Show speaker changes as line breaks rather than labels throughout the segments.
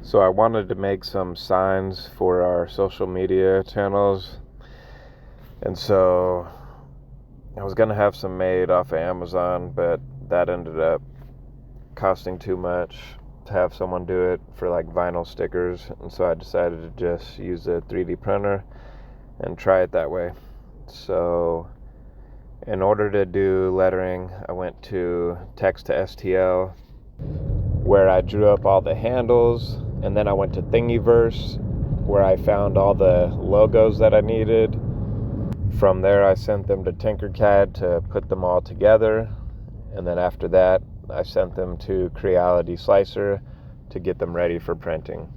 So I wanted to make some signs for our social media channels, and so I was gonna have some made off of Amazon, but that ended up costing too much to have someone do it for like vinyl stickers, and so I decided to just use a 3D printer and try it that way. So in order to do lettering, I went to text to STL, where I drew up all the handles, and then I went to Thingiverse, where I found all the logos that I needed. From there, I sent them to Tinkercad to put them all together, and then after that, I sent them to Creality Slicer to get them ready for printing.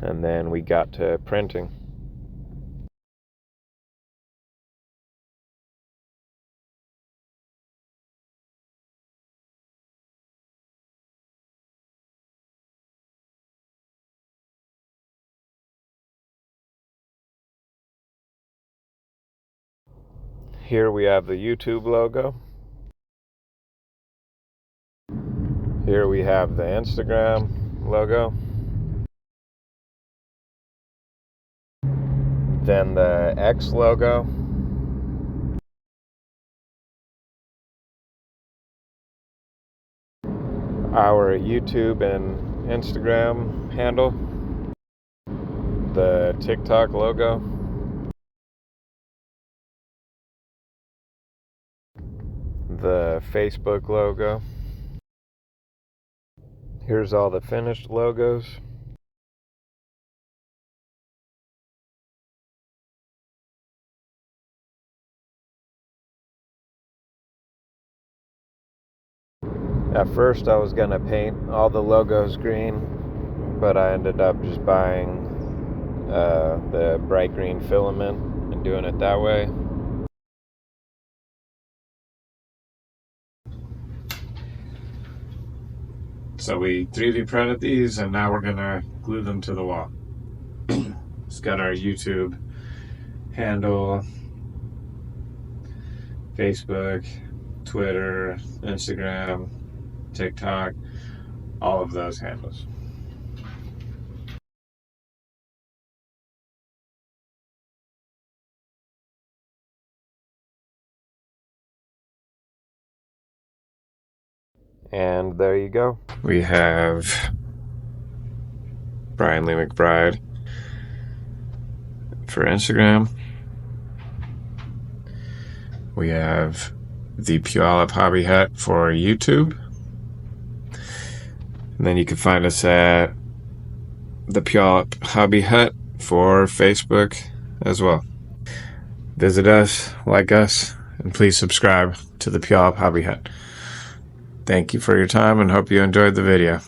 And then we got to printing. Here we have the YouTube logo. Here we have the Instagram logo. Then the X logo. Our YouTube and Instagram handle. The TikTok logo. The Facebook logo. Here's all the finished logos. At first I was gonna paint all the logos green, but I ended up just buying the bright green filament and doing it that way. So we 3D printed these, and now we're gonna glue them to the wall. It's got our YouTube handle, Facebook, Twitter, Instagram, TikTok, all of those handles. And there you go. We have Brian Lee McBride for Instagram. We have the Puyallup Hobby Hut for YouTube. And then you can find us at the Puyallup Hobby Hut for Facebook as well. Visit us, like us, and please subscribe to the Puyallup Hobby Hut. Thank you for your time and hope you enjoyed the video.